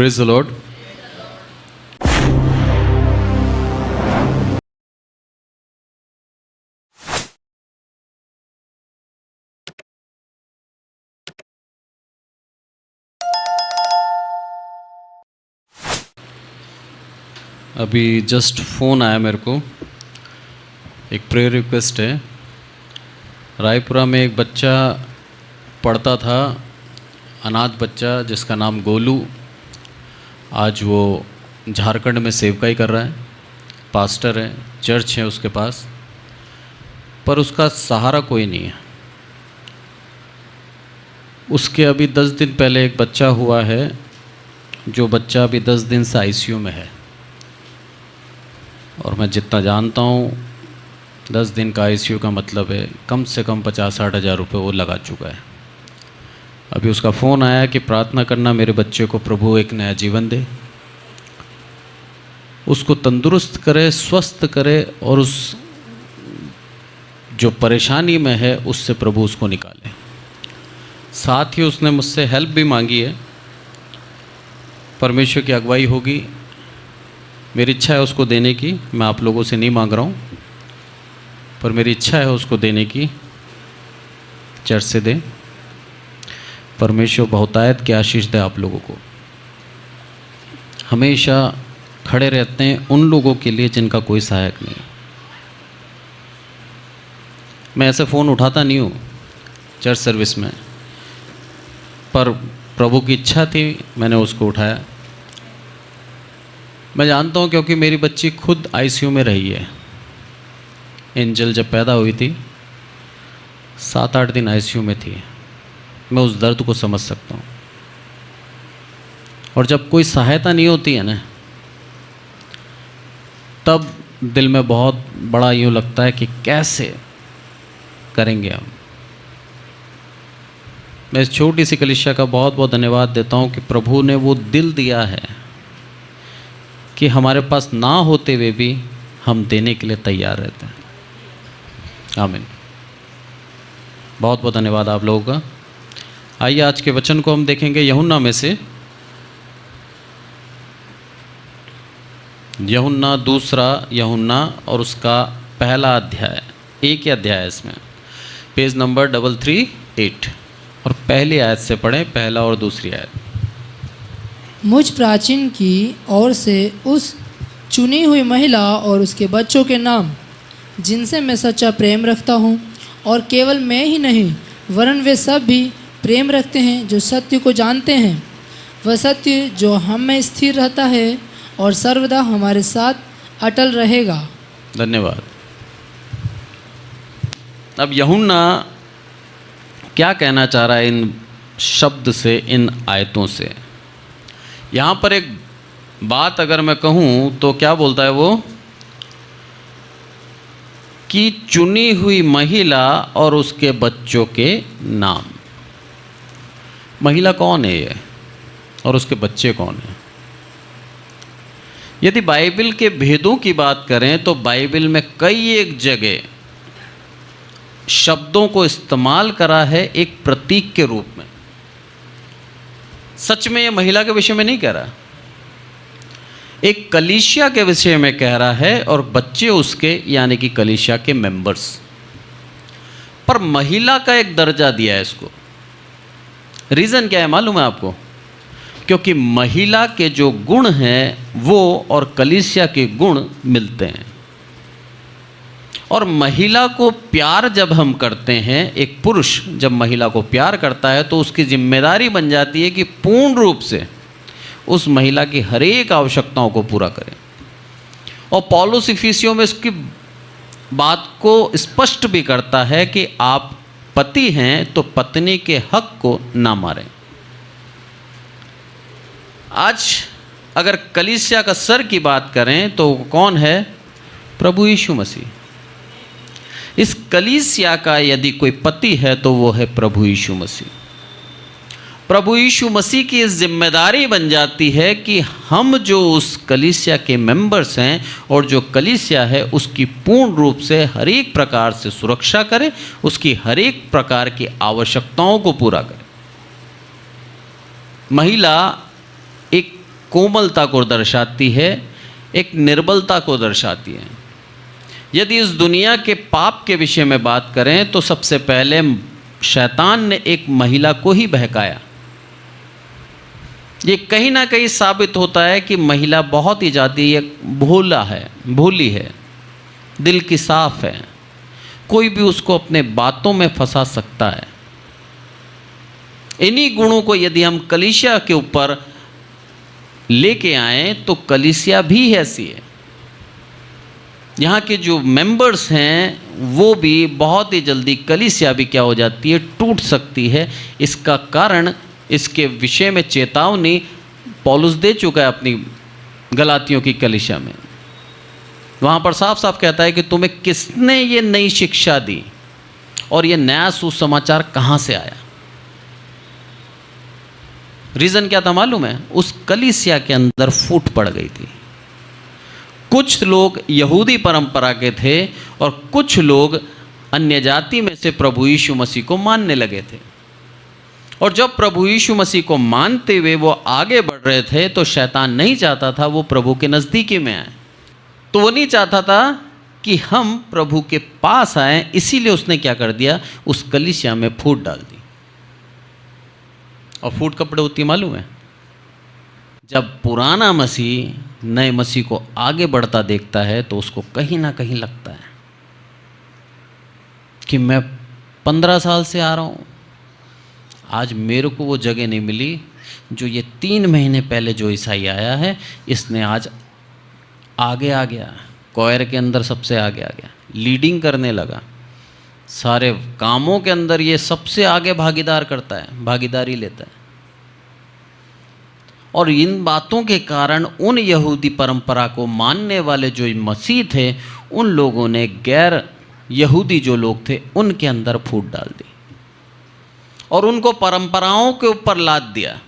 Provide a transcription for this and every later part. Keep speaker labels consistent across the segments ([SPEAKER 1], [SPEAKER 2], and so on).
[SPEAKER 1] Praise the Lord. अभी just phone आया मेरे को, एक प्रेयर रिक्वेस्ट है। रायपुरा में एक बच्चा पढ़ता था, अनाथ बच्चा जिसका नाम गोलू। आज वो झारखंड में सेवकाई कर रहा है, पास्टर है, चर्च है उसके पास, पर उसका सहारा कोई नहीं है। उसके अभी 10 दिन पहले एक बच्चा हुआ है, जो बच्चा अभी 10 दिन से आईसीयू में है। और मैं जितना जानता हूँ 10 दिन का आईसीयू का मतलब है कम से कम 50-60 हज़ार रुपये वो लगा चुका है। अभी उसका फ़ोन आया कि प्रार्थना करना, मेरे बच्चे को प्रभु एक नया जीवन दे, उसको तंदुरुस्त करे, स्वस्थ करे, और उस जो परेशानी में है उससे प्रभु उसको निकाले। साथ ही उसने मुझसे हेल्प भी मांगी है। परमेश्वर की अगुवाई होगी, मेरी इच्छा है उसको देने की। मैं आप लोगों से नहीं मांग रहा हूँ, पर मेरी इच्छा है उसको देने की। चर्च से दे, परमेश्वर बहुतायत की आशीष दे आप लोगों को। हमेशा खड़े रहते हैं उन लोगों के लिए जिनका कोई सहायक नहीं। मैं ऐसे फ़ोन उठाता नहीं हूँ चर्च सर्विस में, पर प्रभु की इच्छा थी, मैंने उसको उठाया। मैं जानता हूँ क्योंकि मेरी बच्ची खुद आईसीयू में रही है। एंजल जब पैदा हुई थी 7-8 दिन आईसीयू में थी। मैं उस दर्द को समझ सकता हूँ। और जब कोई सहायता नहीं होती है ना, तब दिल में बहुत बड़ा यूँ लगता है कि कैसे करेंगे हम। मैं इस छोटी सी कलीसिया का बहुत बहुत धन्यवाद देता हूँ कि प्रभु ने वो दिल दिया है कि हमारे पास ना होते हुए भी हम देने के लिए तैयार रहते हैं। आमीन। बहुत बहुत धन्यवाद आप लोगों का। आइए आज के वचन को हम देखेंगे यूहन्ना में से, यूहन्ना, दूसरा यूहन्ना और उसका पहला अध्याय। एक ही अध्याय है इसमें, पेज नंबर 338, और पहली आयत से पढ़ें, पहला और दूसरी आयत।
[SPEAKER 2] मुझ प्राचीन की ओर से उस चुनी हुई महिला और उसके बच्चों के नाम, जिनसे मैं सच्चा प्रेम रखता हूँ, और केवल मैं ही नहीं वरन वे सब भी प्रेम रखते हैं जो सत्य को जानते हैं। वह सत्य जो हम में स्थिर रहता है और सर्वदा हमारे साथ अटल रहेगा।
[SPEAKER 1] धन्यवाद। अब यूहन्ना क्या कहना चाह रहा है इन शब्द से, इन आयतों से? यहाँ पर एक बात अगर मैं कहूँ तो क्या बोलता है वो, कि चुनी हुई महिला और उसके बच्चों के नाम। महिला कौन है ये, और उसके बच्चे कौन हैं? यदि बाइबल के भेदों की बात करें तो बाइबल में कई एक जगह शब्दों को इस्तेमाल करा है एक प्रतीक के रूप में। सच में ये महिला के विषय में नहीं कह रहा, एक कलीसिया के विषय में कह रहा है, और बच्चे उसके यानी कि कलीसिया के मेंबर्स। पर महिला का एक दर्जा दिया है इसको। रीज़न क्या है मालूम है आपको? क्योंकि महिला के जो गुण हैं वो और कलीसिया के गुण मिलते हैं। और महिला को प्यार जब हम करते हैं, एक पुरुष जब महिला को प्यार करता है तो उसकी जिम्मेदारी बन जाती है कि पूर्ण रूप से उस महिला की हर एक आवश्यकताओं को पूरा करें। और पौलुस इफिसियों में इसकी बात को स्पष्ट भी करता है कि आप पति हैं तो पत्नी के हक को ना मारें। आज अगर कलीसिया का सर की बात करें तो कौन है? प्रभु यीशु मसीह। इस कलीसिया का यदि कोई पति है तो वो है प्रभु यीशु मसीह। प्रभु यीशु मसीह की इस जिम्मेदारी बन जाती है कि हम जो उस कलीसिया के मेंबर्स हैं और जो कलीसिया है उसकी पूर्ण रूप से हर एक प्रकार से सुरक्षा करें, उसकी हर एक प्रकार की आवश्यकताओं को पूरा करें। महिला एक कोमलता को दर्शाती है, एक निर्बलता को दर्शाती है। यदि इस दुनिया के पाप के विषय में बात करें तो सबसे पहले शैतान ने एक महिला को ही बहकाया। ये कहीं ना कहीं साबित होता है कि महिला बहुत ही ज़्यादा भोली है, दिल की साफ है, कोई भी उसको अपने बातों में फंसा सकता है। इन्हीं गुणों को यदि हम कलीसिया के ऊपर लेके आए तो कलीसिया भी ऐसी है। यहाँ के जो मेंबर्स हैं वो भी बहुत ही जल्दी, कलीसिया भी क्या हो जाती है, टूट सकती है। इसका कारण, इसके विषय में चेतावनी पौलुस दे चुका है अपनी गलातियों की कलीसिया में। वहाँ पर साफ साफ कहता है कि तुम्हें किसने ये नई शिक्षा दी और ये नया सुसमाचार कहाँ से आया। रीज़न क्या था मालूम है? उस कलीसिया के अंदर फूट पड़ गई थी। कुछ लोग यहूदी परंपरा के थे और कुछ लोग अन्य जाति में से प्रभु यीशु मसीह को मानने लगे थे। और जब प्रभु यीशु मसीह को मानते हुए वो आगे बढ़ रहे थे तो शैतान नहीं चाहता था वो प्रभु के नज़दीकी में आए। तो वो नहीं चाहता था कि हम प्रभु के पास आए, इसीलिए उसने क्या कर दिया, उस कलीसिया में फूट डाल दी। और फूट कपड़े होती मालूम है? जब पुराना मसीह नए मसीह को आगे बढ़ता देखता है तो उसको कहीं ना कहीं लगता है कि मैं 15 साल से आ रहा हूँ, आज मेरे को वो जगह नहीं मिली जो ये 3 महीने पहले जो ईसाई आया है, इसने आज आगे आ गया, कोयर के अंदर सबसे आगे आ गया, लीडिंग करने लगा, सारे कामों के अंदर ये सबसे आगे भागीदार करता है, भागीदारी लेता है। और इन बातों के कारण उन यहूदी परंपरा को मानने वाले जो मसीह थे, उन लोगों ने गैर यहूदी जो लोग थे उनके अंदर फूट डाल दी और उनको परंपराओं के ऊपर लाद दिया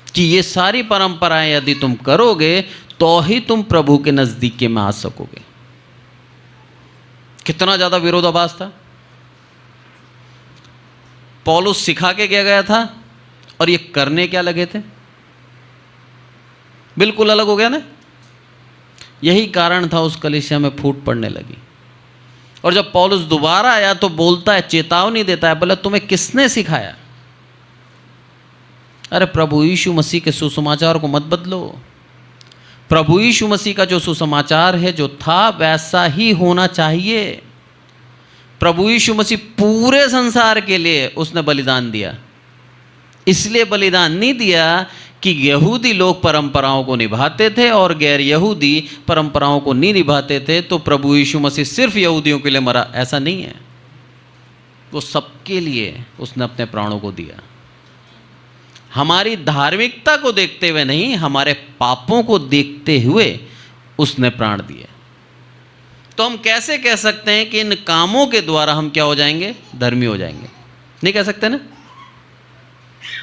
[SPEAKER 1] कि ये सारी परंपराएं यदि तुम करोगे तो ही तुम प्रभु के नज़दीक में आ सकोगे। कितना ज़्यादा विरोधाभास था। पौलुस सिखा के गया था और ये करने क्या लगे थे, बिल्कुल अलग हो गया ना। यही कारण था उस कलीसिया में फूट पड़ने लगी। और जब पौलुस दोबारा आया तो बोलता है, चेतावनी देता है, बोला तुम्हें किसने सिखाया? अरे प्रभु यीशु मसीह के सुसमाचार को मत बदलो। प्रभु यीशु मसीह का जो सुसमाचार है जो था वैसा ही होना चाहिए। प्रभु यीशु मसीह पूरे संसार के लिए उसने बलिदान दिया। इसलिए बलिदान नहीं दिया कि यहूदी लोग परंपराओं को निभाते थे और गैर यहूदी परंपराओं को नहीं निभाते थे तो प्रभु यीशु मसीह सिर्फ यहूदियों के लिए मरा, ऐसा नहीं है। वो सबके लिए उसने अपने प्राणों को दिया। हमारी धार्मिकता को देखते हुए नहीं, हमारे पापों को देखते हुए उसने प्राण दिए। तो हम कैसे कह सकते हैं कि इन कामों के द्वारा हम क्या हो जाएंगे, धर्मी हो जाएंगे? नहीं कह सकते ना।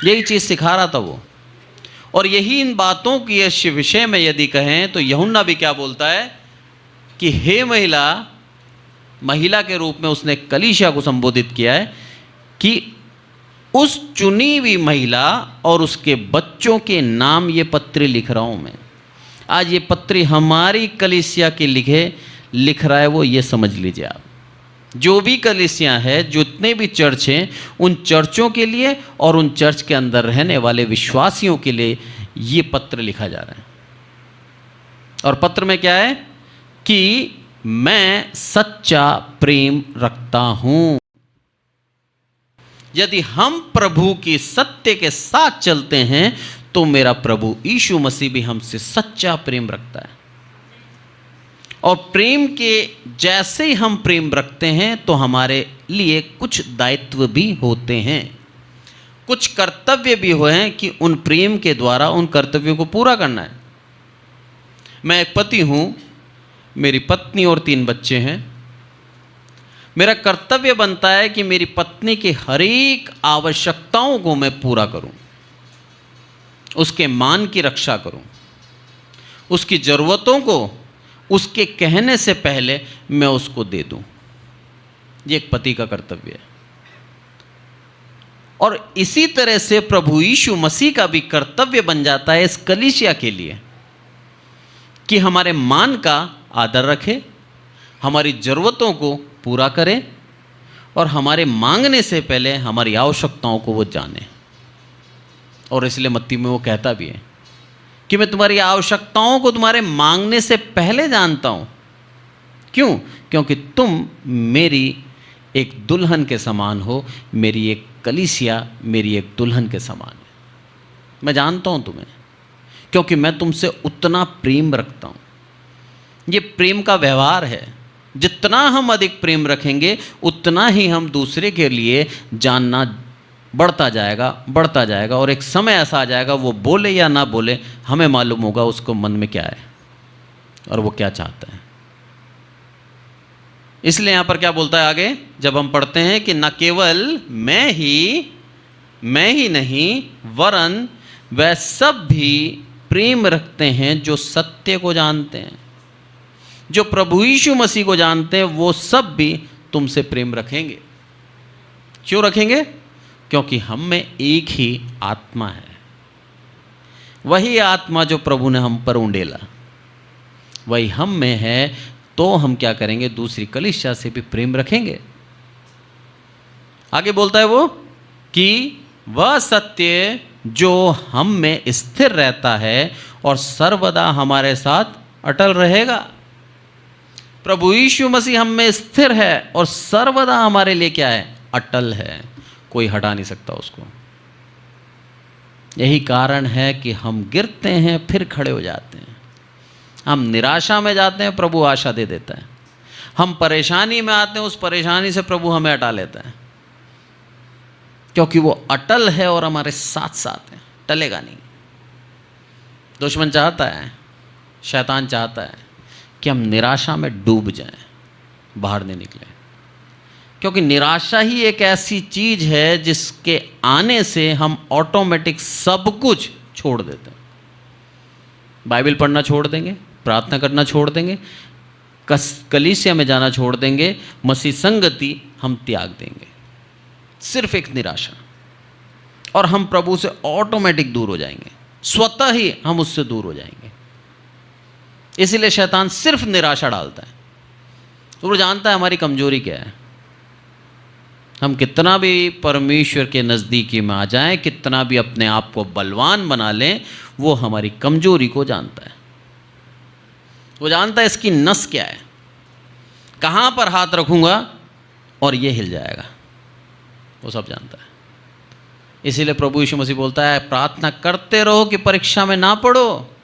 [SPEAKER 1] यही चीज़ सिखा रहा था वो। और यही इन बातों की इस विषय में यदि कहें तो यूहन्ना भी क्या बोलता है कि हे महिला, महिला के रूप में उसने कलीसिया को संबोधित किया है कि उस चुनी हुई महिला और उसके बच्चों के नाम ये पत्री लिख रहा हूँ मैं। आज ये पत्री हमारी कलीसिया के लिख रहा है वो, ये समझ लीजिए आप। जो भी कलीसिया है, जितने भी चर्च हैं, उन चर्चों के लिए और उन चर्च के अंदर रहने वाले विश्वासियों के लिए ये पत्र लिखा जा रहा है। और पत्र में क्या है कि मैं सच्चा प्रेम रखता हूं। यदि हम प्रभु की सत्य के साथ चलते हैं तो मेरा प्रभु यीशु मसीह भी हमसे सच्चा प्रेम रखता है। और प्रेम के जैसे ही हम प्रेम रखते हैं तो हमारे लिए कुछ दायित्व भी होते हैं, कुछ कर्तव्य भी हुए हैं कि उन प्रेम के द्वारा उन कर्तव्यों को पूरा करना है। मैं एक पति हूँ, मेरी पत्नी और 3 बच्चे हैं। मेरा कर्तव्य बनता है कि मेरी पत्नी की हर एक आवश्यकताओं को मैं पूरा करूं, उसके मान की रक्षा करूं, उसकी ज़रूरतों को उसके कहने से पहले मैं उसको दे दूं। ये एक पति का कर्तव्य है। और इसी तरह से प्रभु यीशु मसीह का भी कर्तव्य बन जाता है इस कलीसिया के लिए कि हमारे मान का आदर रखे, हमारी ज़रूरतों को पूरा करे और हमारे मांगने से पहले हमारी आवश्यकताओं को वो जाने। और इसलिए मत्ती में वो कहता भी है कि मैं तुम्हारी आवश्यकताओं को तुम्हारे मांगने से पहले जानता हूँ। क्यों? क्योंकि तुम मेरी एक दुल्हन के समान हो, मेरी एक कलीसिया मेरी एक दुल्हन के समान है। मैं जानता हूँ तुम्हें, क्योंकि मैं तुमसे उतना प्रेम रखता हूँ। ये प्रेम का व्यवहार है। जितना हम अधिक प्रेम रखेंगे उतना ही हम दूसरे के लिए जानना बढ़ता जाएगा और एक समय ऐसा आ जाएगा, वो बोले या ना बोले, हमें मालूम होगा उसको मन में क्या है और वो क्या चाहता है। इसलिए यहां पर क्या बोलता है आगे, जब हम पढ़ते हैं कि न केवल मैं ही नहीं वरन वह सब भी प्रेम रखते हैं जो सत्य को जानते हैं। जो प्रभु यीशु मसीह को जानते हैं वो सब भी तुमसे प्रेम रखेंगे। क्यों रखेंगे? क्योंकि हम में एक ही आत्मा है, वही आत्मा जो प्रभु ने हम पर उंडेला वही हम में है। तो हम क्या करेंगे? दूसरी कलीसिया से भी प्रेम रखेंगे। आगे बोलता है वो कि वह सत्य जो हम में स्थिर रहता है और सर्वदा हमारे साथ अटल रहेगा। प्रभु यीशु मसीह हम में स्थिर है और सर्वदा हमारे लिए क्या है? अटल है, कोई हटा नहीं सकता उसको। यही कारण है कि हम गिरते हैं फिर खड़े हो जाते हैं, हम निराशा में जाते हैं, प्रभु आशा दे देता है। हम परेशानी में आते हैं, उस परेशानी से प्रभु हमें हटा लेता है, क्योंकि वो अटल है और हमारे साथ साथ है, टलेगा नहीं। दुश्मन चाहता है, शैतान चाहता है कि हम निराशा में डूब जाएं, बाहर नहीं निकले, क्योंकि निराशा ही एक ऐसी चीज है जिसके आने से हम ऑटोमेटिक सब कुछ छोड़ देते हैं। बाइबल पढ़ना छोड़ देंगे, प्रार्थना करना छोड़ देंगे, कलीसिया में जाना छोड़ देंगे, मसीह संगति हम त्याग देंगे, सिर्फ एक निराशा, और हम प्रभु से ऑटोमेटिक दूर हो जाएंगे, स्वतः ही हम उससे दूर हो जाएंगे। इसीलिए शैतान सिर्फ निराशा डालता है। तो वो जानता है हमारी कमजोरी क्या है। हम कितना भी परमेश्वर के नज़दीकी में आ जाएं, कितना भी अपने आप को बलवान बना लें, वो हमारी कमजोरी को जानता है। वो जानता है इसकी नस क्या है, कहाँ पर हाथ रखूँगा और ये हिल जाएगा, वो सब जानता है। इसीलिए प्रभु यीशु मसीह बोलता है प्रार्थना करते रहो कि परीक्षा में ना पड़ो,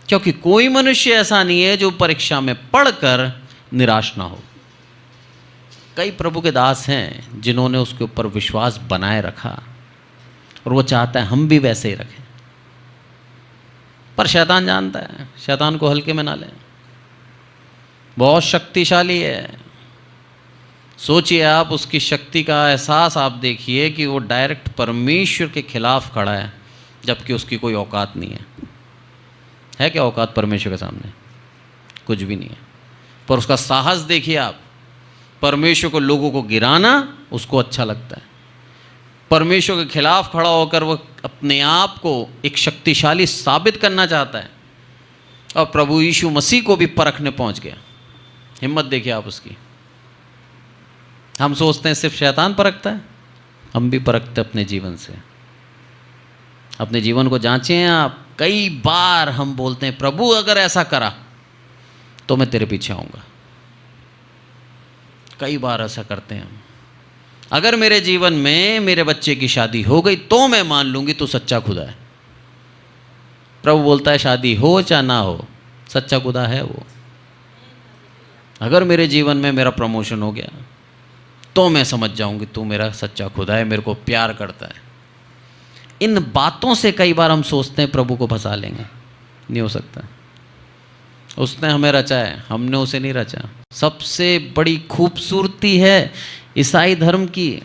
[SPEAKER 1] क्योंकि कोई मनुष्य ऐसा नहीं है जो परीक्षा में पढ़कर निराश ना हो। कई प्रभु के दास हैं जिन्होंने उसके ऊपर विश्वास बनाए रखा और वो चाहता है हम भी वैसे ही रखें, पर शैतान जानता है, शैतान को हल्के में ना लें, बहुत शक्तिशाली है। सोचिए आप, उसकी शक्ति का एहसास आप देखिए कि वो डायरेक्ट परमेश्वर के खिलाफ खड़ा है, जबकि उसकी कोई औकात नहीं है क्या औकात परमेश्वर के सामने? कुछ भी नहीं है। पर उसका साहस देखिए आप, परमेश्वर को, लोगों को गिराना उसको अच्छा लगता है। परमेश्वर के खिलाफ खड़ा होकर वो अपने आप को एक शक्तिशाली साबित करना चाहता है, और प्रभु यीशु मसीह को भी परखने पहुंच गया। हिम्मत देखिए आप उसकी। हम सोचते हैं सिर्फ शैतान परखता है, हम भी परखते अपने जीवन से। अपने जीवन को जांचें आप। कई बार हम बोलते हैं प्रभु अगर ऐसा करा तो मैं तेरे पीछे आऊँगा। कई बार ऐसा करते हैं हम। अगर मेरे जीवन में मेरे बच्चे की शादी हो गई तो मैं मान लूँगी तू सच्चा खुदा है। प्रभु बोलता है शादी हो चाहे ना हो, सच्चा खुदा है वो। अगर मेरे जीवन में मेरा प्रमोशन हो गया तो मैं समझ जाऊंगी तू मेरा सच्चा खुदा है, मेरे को प्यार करता है। इन बातों से कई बार हम सोचते हैं प्रभु को फंसा लेंगे, नहीं हो सकता। उसने हमें रचा है, हमने उसे नहीं रचा। सबसे बड़ी खूबसूरती है ईसाई धर्म की,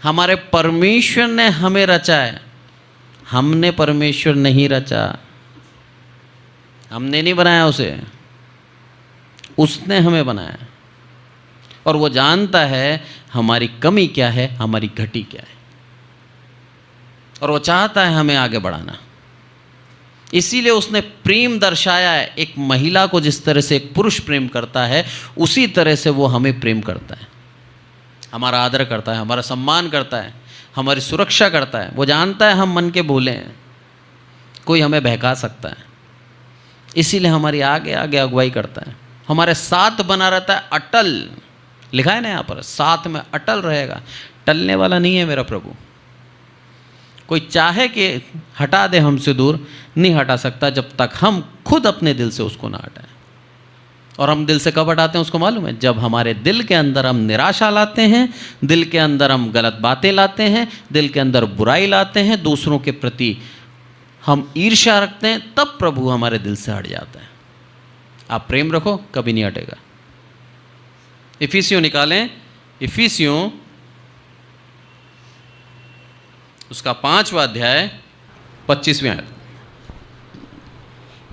[SPEAKER 1] हमारे परमेश्वर ने हमें रचा है, हमने परमेश्वर नहीं रचा। हमने नहीं बनाया उसे, उसने हमें बनाया। और वो जानता है हमारी कमी क्या है, हमारी घटी क्या है, और वो चाहता है हमें आगे बढ़ाना। इसीलिए उसने प्रेम दर्शाया है। एक महिला को जिस तरह से एक पुरुष प्रेम करता है, उसी तरह से वो हमें प्रेम करता है, हमारा आदर करता है, हमारा सम्मान करता है, हमारी सुरक्षा करता है। वो जानता है हम मन के भोले हैं, कोई हमें बहका सकता है, इसीलिए हमारी आगे आगे अगुवाई करता है, हमारे साथ बना रहता है, अटल। लिखा है ना यहाँ पर, साथ में अटल रहेगा, टलने वाला नहीं है मेरा प्रभु। कोई चाहे कि हटा दे हमसे दूर, नहीं हटा सकता जब तक हम खुद अपने दिल से उसको ना हटाएं। और हम दिल से कब हटाते हैं उसको मालूम है? जब हमारे दिल के अंदर हम निराशा लाते हैं, दिल के अंदर हम गलत बातें लाते हैं, दिल के अंदर बुराई लाते हैं, दूसरों के प्रति हम ईर्ष्या रखते हैं, तब प्रभु हमारे दिल से हट जाता है। आप प्रेम रखो, कभी नहीं हटेगा। इफिसियों निकालें, इफिसियों उसका 5वां अध्याय 25वीं आयत।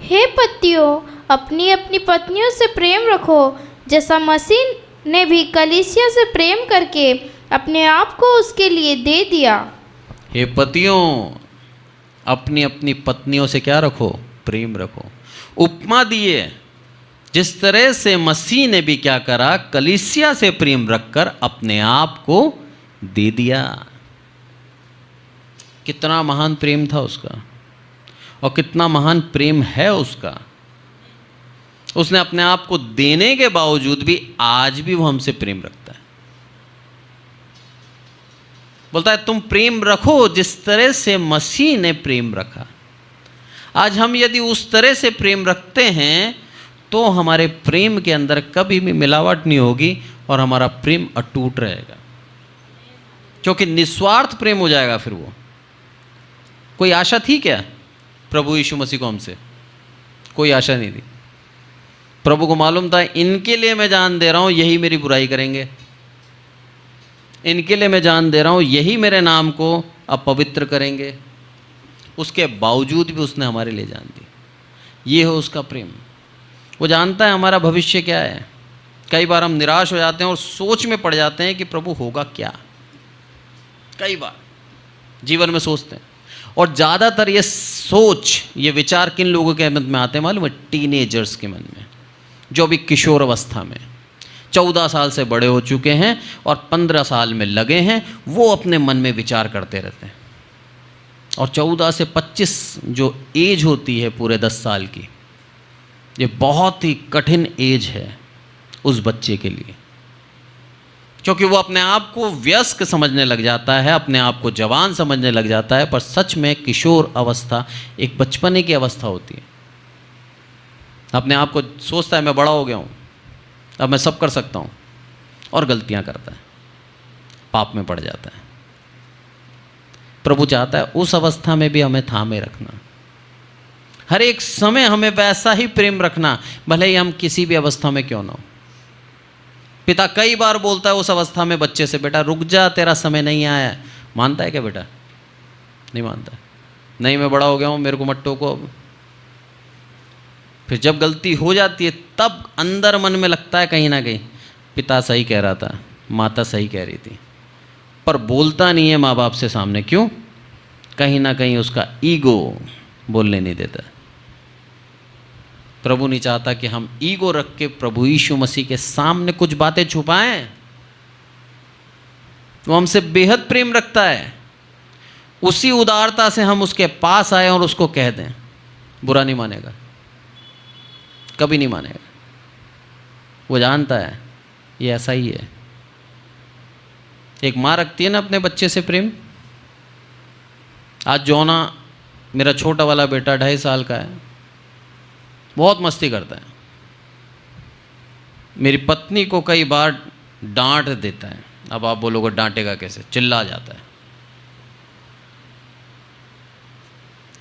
[SPEAKER 3] हे पतियों, अपनी अपनी पत्नियों से प्रेम रखो, जैसा मसीह ने भी कलीसिया से प्रेम करके अपने आप को उसके लिए दे दिया।
[SPEAKER 1] हे पतियों, अपनी अपनी पत्नियों से क्या रखो? प्रेम रखो। उपमा दिए, जिस तरह से मसीह ने भी क्या करा, कलीसिया से प्रेम रखकर अपने आप को दे दिया। कितना महान प्रेम था उसका, और कितना महान प्रेम है उसका। उसने अपने आप को देने के बावजूद भी आज भी वो हमसे प्रेम रखता है। बोलता है तुम प्रेम रखो जिस तरह से मसीह ने प्रेम रखा। आज हम यदि उस तरह से प्रेम रखते हैं तो हमारे प्रेम के अंदर कभी भी मिलावट नहीं होगी और हमारा प्रेम अटूट रहेगा, क्योंकि निस्वार्थ प्रेम हो जाएगा। फिर वो कोई आशा थी क्या प्रभु यीशु मसीह को हमसे? कोई आशा नहीं थी। प्रभु को मालूम था इनके लिए मैं जान दे रहा हूं, यही मेरी बुराई करेंगे, इनके लिए मैं जान दे रहा हूं, यही मेरे नाम को अपवित्र करेंगे। उसके बावजूद भी उसने हमारे लिए जान दी। ये हो उसका प्रेम। वो जानता है हमारा भविष्य क्या है। कई बार हम निराश हो जाते हैं और सोच में पड़ जाते हैं कि प्रभु होगा क्या। कई बार जीवन में सोचते हैं, और ज़्यादातर ये सोच, ये विचार किन लोगों के मन में आते हैं मालूम है? टीनेजर्स के मन में, जो अभी किशोर अवस्था में 14 साल से बड़े हो चुके हैं और 15 साल में लगे हैं, वो अपने मन में विचार करते रहते हैं। और 14 से 25 जो एज होती है पूरे 10 साल की, ये बहुत ही कठिन एज है उस बच्चे के लिए, क्योंकि वो अपने आप को वयस्क समझने लग जाता है, अपने आप को जवान समझने लग जाता है। पर सच में किशोर अवस्था एक बचपने की अवस्था होती है। अपने आप को सोचता है मैं बड़ा हो गया हूँ, अब मैं सब कर सकता हूँ, और गलतियाँ करता है, पाप में पड़ जाता है। प्रभु चाहता है उस अवस्था में भी हमें थामे रखना, हर एक समय हमें वैसा ही प्रेम रखना, भले ही हम किसी भी अवस्था में क्यों ना हो। पिता कई बार बोलता है उस अवस्था में बच्चे से, बेटा रुक जा, तेरा समय नहीं आया है। मानता है क्या बेटा? नहीं मानता। नहीं, मैं बड़ा हो गया हूँ, मेरे को मत टोको अब। फिर जब गलती हो जाती है तब अंदर मन में लगता है कहीं ना कहीं पिता सही कह रहा था, माता सही कह रही थी, पर बोलता नहीं है माँ बाप से सामने। क्यों? कहीं ना कहीं उसका ईगो बोलने नहीं देता। प्रभु नहीं चाहता कि हम ईगो रख के प्रभु यीशु मसीह के सामने कुछ बातें छुपाएं। वो हमसे बेहद प्रेम रखता है, उसी उदारता से हम उसके पास आए और उसको कह दें, बुरा नहीं मानेगा, कभी नहीं मानेगा। वो जानता है ये ऐसा ही है। एक माँ रखती है ना अपने बच्चे से प्रेम। आज जोना, मेरा छोटा वाला बेटा 2.5 साल का है, बहुत मस्ती करता है। मेरी पत्नी को कई बार डांट देता है। अब आप बोलोगे डांटेगा कैसे? चिल्ला जाता है।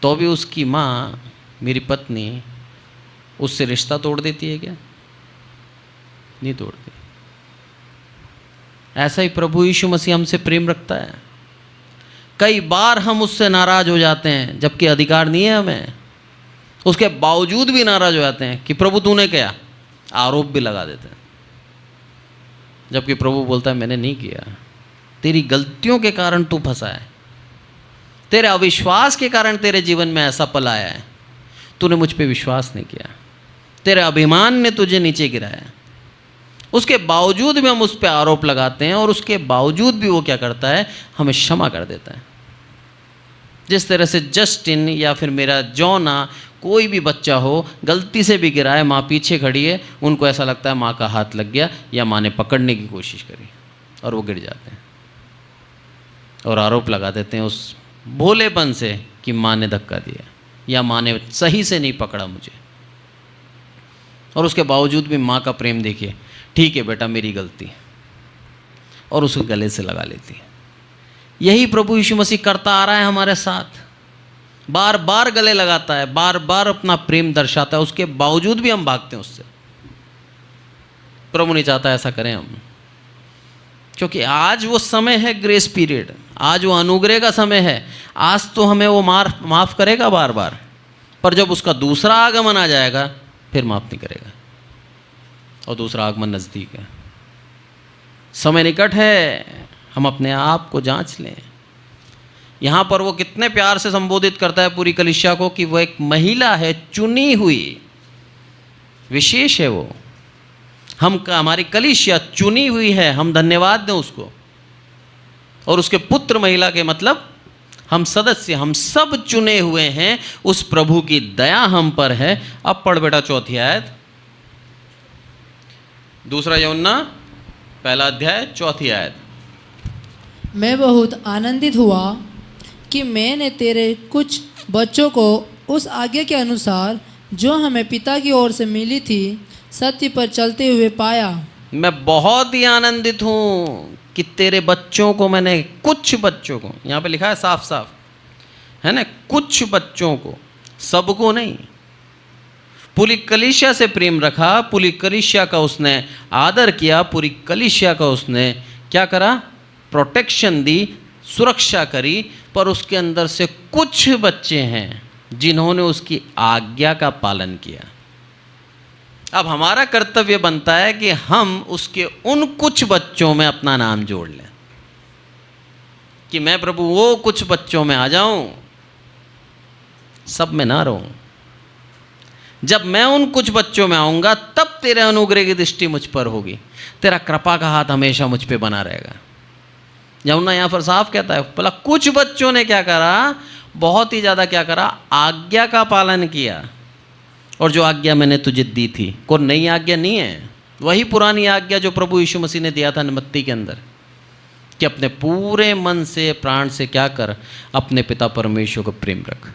[SPEAKER 1] तो भी उसकी माँ, मेरी पत्नी, उससे रिश्ता तोड़ देती है क्या? नहीं तोड़ती। ऐसा ही प्रभु यीशु मसीह हमसे प्रेम रखता है। कई बार हम उससे नाराज हो जाते हैं, जबकि अधिकार नहीं है हमें, उसके बावजूद भी नाराज हो जाते हैं कि प्रभु तूने क्या, आरोप भी लगा देते हैं। जबकि प्रभु बोलता है मैंने नहीं किया, तेरी गलतियों के कारण तू फंसा है, तेरे अविश्वास के कारण तेरे जीवन में ऐसा पल आया है, तूने मुझ पे विश्वास नहीं किया, तेरे अभिमान ने तुझे नीचे गिराया। उसके बावजूद भी हम उस पर आरोप लगाते हैं और उसके बावजूद भी वो क्या करता है, हमें क्षमा कर देता है। जिस तरह से जस्टिन या फिर मेरा जॉना, कोई भी बच्चा हो, गलती से भी गिरा है, माँ पीछे खड़ी है, उनको ऐसा लगता है माँ का हाथ लग गया या माँ ने पकड़ने की कोशिश करी और वो गिर जाते हैं और आरोप लगा देते हैं उस भोलेपन से कि माँ ने धक्का दिया या माँ ने सही से नहीं पकड़ा मुझे। और उसके बावजूद भी माँ का प्रेम देखिए, ठीक है बेटा मेरी गलती, और उसको गले से लगा लेती है। यही प्रभु यीशु मसीह करता आ रहा है हमारे साथ, बार बार गले लगाता है, बार बार अपना प्रेम दर्शाता है, उसके बावजूद भी हम भागते हैं उससे। प्रभु नहीं चाहता ऐसा करें हम, क्योंकि आज वो समय है ग्रेस पीरियड, आज वो अनुग्रह का समय है। आज तो हमें वो माफ़ करेगा बार बार, पर जब उसका दूसरा आगमन आ जाएगा फिर माफ़ नहीं करेगा, और दूसरा आगमन नज़दीक है, समय निकट है। हम अपने आप को जांच लें। यहाँ पर वो कितने प्यार से संबोधित करता है पूरी कलीसिया को कि वो एक महिला है, चुनी हुई, विशेष है वो। हमारी कलीसिया चुनी हुई है, हम धन्यवाद दें उसको। और उसके पुत्र महिला के मतलब हम सदस्य, हम सब चुने हुए हैं, उस प्रभु की दया हम पर है। अब पढ़ बेटा 4 आयत, 2 यूहन्ना 1 अध्याय 4 आयत।
[SPEAKER 2] मैं बहुत आनंदित हुआ कि मैंने तेरे कुछ बच्चों को उस आज्ञा के अनुसार जो हमें पिता की ओर से मिली थी सत्य पर चलते हुए पाया। मैं
[SPEAKER 1] बहुत ही आनंदित हूँ कि तेरे बच्चों को, मैंने कुछ बच्चों को, यहाँ पे लिखा है साफ साफ, है ना, कुछ बच्चों को, सबको नहीं। पूरी कलीसिया से प्रेम रखा, पूरी कलीसिया का उसने आदर किया, पूरी कलीसिया का उसने क्या करा, प्रोटेक्शन दी, सुरक्षा करी। पर उसके अंदर से कुछ बच्चे हैं जिन्होंने उसकी आज्ञा का पालन किया। अब हमारा कर्तव्य बनता है कि हम उसके उन कुछ बच्चों में अपना नाम जोड़ लें, कि मैं प्रभु वो कुछ बच्चों में आ जाऊं, सब में ना रहूं। जब मैं उन कुछ बच्चों में आऊंगा तब तेरे अनुग्रह की दृष्टि मुझ पर होगी, तेरा कृपा का हाथ हमेशा मुझ पे बना रहेगा। यमुना यहाँ पर साफ कहता है, बोला कुछ बच्चों ने क्या करा, बहुत ही ज़्यादा क्या करा, आज्ञा का पालन किया। और जो आज्ञा मैंने तुझे दी थी, कोई नई आज्ञा नहीं है, वही पुरानी आज्ञा जो प्रभु यीशु मसीह ने दिया था मत्ती के अंदर, कि अपने पूरे मन से, प्राण से क्या कर, अपने पिता परमेश्वर को प्रेम रख,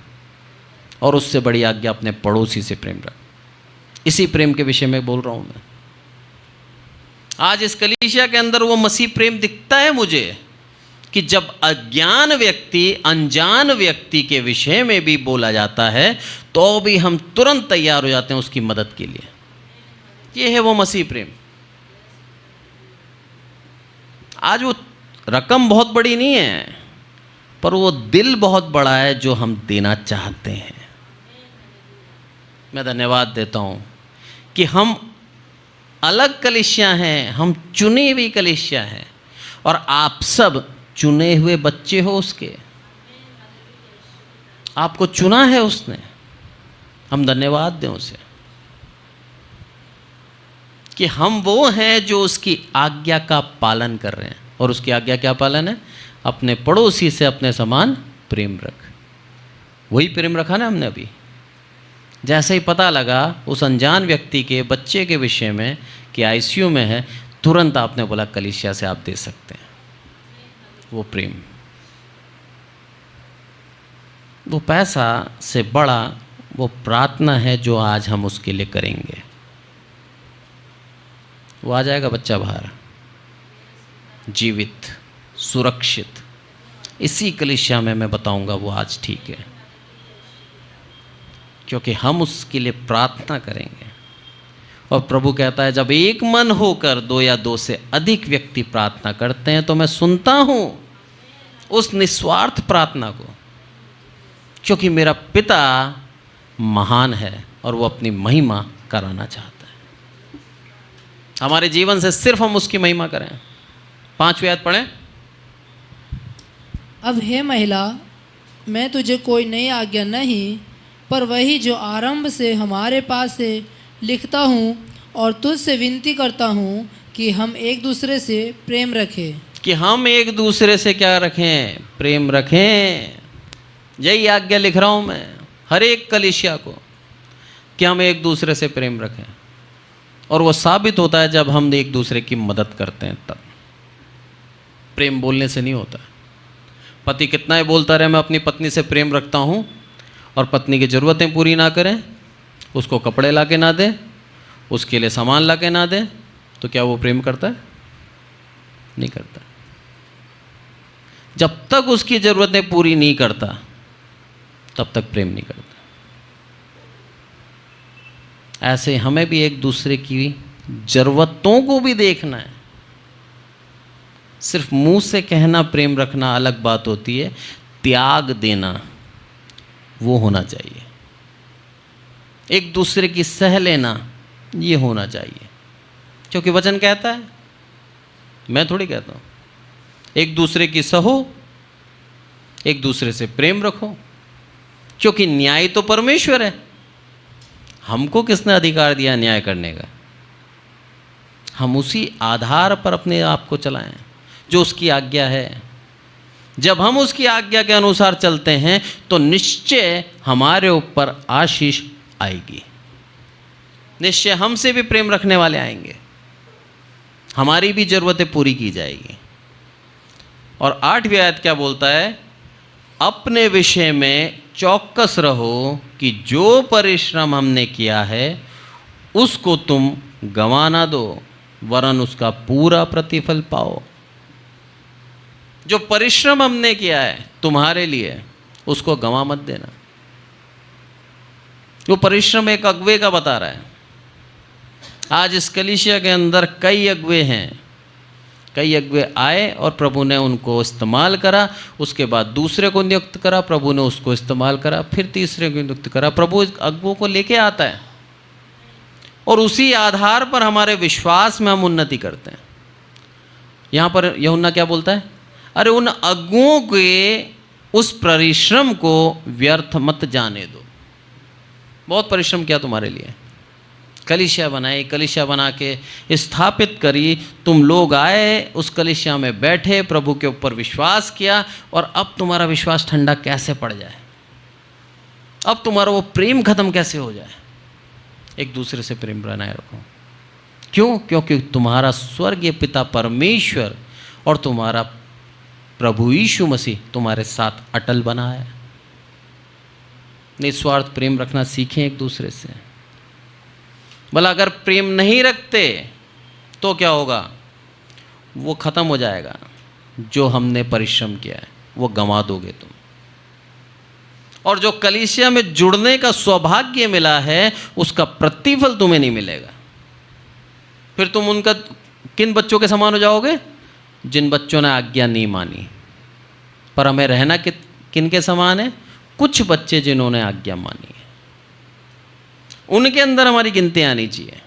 [SPEAKER 1] और उससे बड़ी आज्ञा अपने पड़ोसी से प्रेम रख। इसी प्रेम के विषय में बोल रहा हूँ मैं। आज इस कलीसिया के अंदर वो मसीह प्रेम दिखता है मुझे, कि जब अज्ञान व्यक्ति, अनजान व्यक्ति के विषय में भी बोला जाता है तो भी हम तुरंत तैयार हो जाते हैं उसकी मदद के लिए। ये है वो मसीह प्रेम। आज वो रकम बहुत बड़ी नहीं है, पर वो दिल बहुत बड़ा है जो हम देना चाहते हैं। मैं धन्यवाद देता हूँ कि हम अलग कलीसिया हैं, हम चुनी हुई कलीसिया हैं, और आप सब चुने हुए बच्चे हो उसके। आपको चुना है उसने, हम धन्यवाद दें उसे कि हम वो हैं जो उसकी आज्ञा का पालन कर रहे हैं। और उसकी आज्ञा क्या पालन है, अपने पड़ोसी से अपने समान प्रेम रख। वही प्रेम रखा ना हमने अभी। जैसे ही पता लगा उस अनजान व्यक्ति के बच्चे के विषय में कि आईसीयू में है, तुरंत आपने बोला कलीसिया से आप दे सकते हैं। वो प्रेम, वो पैसा से बड़ा वो प्रार्थना है जो आज हम उसके लिए करेंगे। वो आ जाएगा बच्चा बाहर, जीवित, सुरक्षित। इसी कलीसिया में मैं बताऊंगा वो आज ठीक है, क्योंकि हम उसके लिए प्रार्थना करेंगे। और प्रभु कहता है जब एक मन होकर 2 या 2 से अधिक व्यक्ति प्रार्थना करते हैं तो मैं सुनता हूँ उस निस्वार्थ प्रार्थना को, क्योंकि मेरा पिता महान है और वो अपनी महिमा कराना चाहता है। हमारे जीवन से सिर्फ हम उसकी महिमा करें। 5वीं आयत पढ़ें।
[SPEAKER 2] अब हे महिला, मैं तुझे कोई नई आज्ञा नहीं, पर वही जो आरंभ से हमारे पास है लिखता हूँ और तुझसे विनती करता हूँ कि हम एक दूसरे से प्रेम रखें।
[SPEAKER 1] कि हम एक दूसरे से क्या रखें? प्रेम रखें। यही आज्ञा लिख रहा हूँ मैं हर एक कलीसिया को, कि हम एक दूसरे से प्रेम रखें। और वो साबित होता है जब हम एक दूसरे की मदद करते हैं तब। प्रेम बोलने से नहीं होता। पति कितना ही बोलता रहे मैं अपनी पत्नी से प्रेम रखता हूँ और पत्नी की ज़रूरतें पूरी ना करें, उसको कपड़े ला के ना दें, उसके लिए सामान ला के ना दें, तो क्या वो प्रेम करता है? नहीं करता। जब तक उसकी ज़रूरतें पूरी नहीं करता तब तक प्रेम नहीं करता। ऐसे हमें भी एक दूसरे की ज़रूरतों को भी देखना है। सिर्फ मुंह से कहना प्रेम रखना अलग बात होती है, त्याग देना वो होना चाहिए। एक दूसरे की सह लेना ये होना चाहिए, क्योंकि वचन कहता है, मैं थोड़ी कहता हूँ। एक दूसरे की सहो, एक दूसरे से प्रेम रखो, क्योंकि न्याय तो परमेश्वर है। हमको किसने अधिकार दिया न्याय करने का? हम उसी आधार पर अपने आप को चलाएं जो उसकी आज्ञा है। जब हम उसकी आज्ञा के अनुसार चलते हैं तो निश्चय हमारे ऊपर आशीष आएगी। निश्चय हमसे भी प्रेम रखने वाले आएंगे, हमारी भी ज़रूरतें पूरी की जाएगी। और 8वीं आयत क्या बोलता है? अपने विषय में चौकस रहो कि जो परिश्रम हमने किया है उसको तुम गंवा ना दो, वरन उसका पूरा प्रतिफल पाओ। जो परिश्रम हमने किया है तुम्हारे लिए, उसको गंवा मत देना। वो परिश्रम एक अगुवे का बता रहा है। आज इस कलीसिया के अंदर कई अगुवे हैं, कई अगुवे आए और प्रभु ने उनको इस्तेमाल करा, उसके बाद दूसरे को नियुक्त करा, प्रभु ने उसको इस्तेमाल करा, फिर तीसरे को नियुक्त करा। प्रभु अगुवों को लेके आता है और उसी आधार पर हमारे विश्वास में हम उन्नति करते हैं। यहाँ पर यूहन्ना क्या बोलता है? अरे उन अगुवों के उस परिश्रम को व्यर्थ मत जाने दो। बहुत परिश्रम किया तुम्हारे लिए, कलीसिया बनाई, कलीसिया बना के स्थापित करी, तुम लोग आए उस कलीसिया में बैठे, प्रभु के ऊपर विश्वास किया, और अब तुम्हारा विश्वास ठंडा कैसे पड़ जाए, अब तुम्हारा वो प्रेम खत्म कैसे हो जाए? एक दूसरे से प्रेम बनाए रखो। क्यों? क्योंकि तुम्हारा स्वर्गीय पिता परमेश्वर और तुम्हारा प्रभु यीशु मसीह तुम्हारे साथ अटल बना है। निस्वार्थ प्रेम रखना सीखें एक दूसरे से। भला अगर प्रेम नहीं रखते तो क्या होगा? वो खत्म हो जाएगा। जो हमने परिश्रम किया है वो गंवा दोगे तुम। और जो कलीसिया में जुड़ने का सौभाग्य मिला है उसका प्रतिफल तुम्हें नहीं मिलेगा। फिर तुम उनका किन बच्चों के समान हो जाओगे? जिन बच्चों ने आज्ञा नहीं मानी। पर हमें रहना किन के समान है? कुछ बच्चे जिन्होंने आज्ञा मानी है, उनके अंदर हमारी गिनती आनी चाहिए।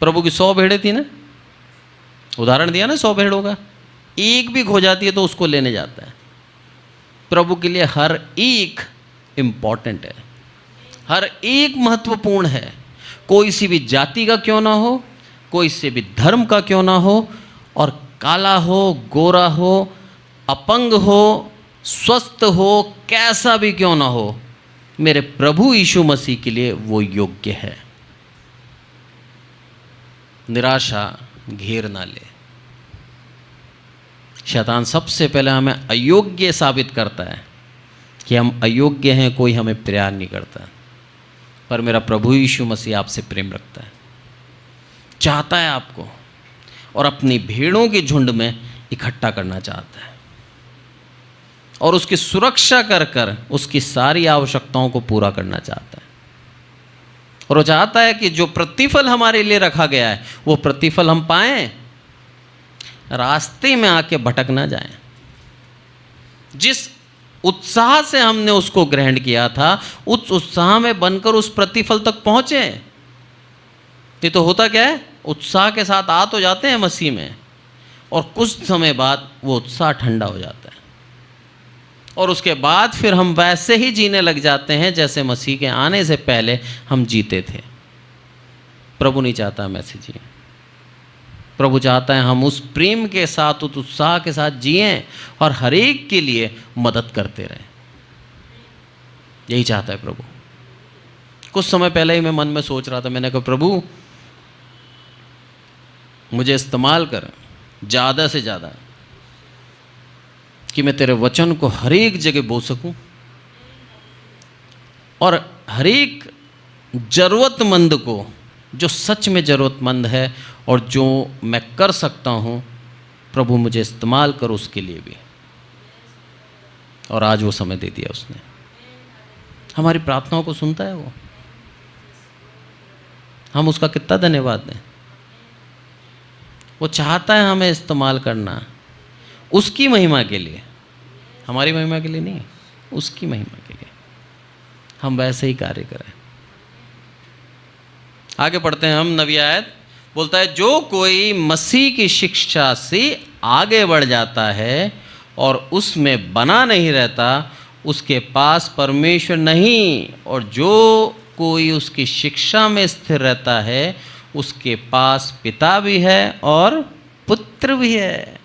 [SPEAKER 1] प्रभु की 100 भेड़ें थी ना, उदाहरण दिया ना 100 भेड़ों का, एक भी खो जाती है तो उसको लेने जाता है। प्रभु के लिए हर एक इम्पॉर्टेंट है, हर एक महत्वपूर्ण है। कोई सी भी जाति का क्यों ना हो, कोई से भी धर्म का क्यों ना हो, और काला हो, गोरा हो, अपंग हो, स्वस्थ हो, कैसा भी क्यों ना हो, मेरे प्रभु यीशु मसीह के लिए वो योग्य है। निराशा घेर ना ले। शैतान सबसे पहले हमें अयोग्य साबित करता है कि हम अयोग्य हैं, कोई हमें प्यार नहीं करता। पर मेरा प्रभु यीशु मसीह आपसे प्रेम रखता है, चाहता है आपको, और अपनी भेड़ों के झुंड में इकट्ठा करना चाहता है, और उसकी सुरक्षा कर कर उसकी सारी आवश्यकताओं को पूरा करना चाहता है। और वो चाहता है कि जो प्रतिफल हमारे लिए रखा गया है वो प्रतिफल हम पाएं, रास्ते में आके भटक ना जाएं। जिस उत्साह से हमने उसको ग्रहण किया था उस उत्साह में बनकर उस प्रतिफल तक पहुंचे। नहीं तो होता क्या है, उत्साह के साथ आ तो जाते हैं मसीह में, और कुछ समय बाद वो उत्साह ठंडा हो जाता है, और उसके बाद फिर हम वैसे ही जीने लग जाते हैं जैसे मसीह के आने से पहले हम जीते थे। प्रभु नहीं चाहता हम ऐसे जिए। प्रभु चाहता है हम उस प्रेम के साथ, उस उत्साह के साथ जिएं और हर एक के लिए मदद करते रहें। यही चाहता है प्रभु। कुछ समय पहले ही मैं मन में सोच रहा था, मैंने कहा प्रभु मुझे इस्तेमाल कर ज़्यादा से ज़्यादा, कि मैं तेरे वचन को हर एक जगह बोल सकूं और हर एक ज़रूरतमंद को, जो सच में ज़रूरतमंद है और जो मैं कर सकता हूं, प्रभु मुझे इस्तेमाल कर उसके लिए भी। और आज वो समय दे दिया उसने। हमारी प्रार्थनाओं को सुनता है वो। हम उसका कितना धन्यवाद दें। वो चाहता है हमें इस्तेमाल करना उसकी महिमा के लिए, हमारी महिमा के लिए नहीं, उसकी महिमा के लिए हम वैसे ही कार्य करें। आगे पढ़ते हैं हम। नबी आयत बोलता है, जो कोई मसीह की शिक्षा से आगे बढ़ जाता है और उसमें बना नहीं रहता, उसके पास परमेश्वर नहीं, और जो कोई उसकी शिक्षा में स्थिर रहता है उसके पास पिता भी है और पुत्र भी है।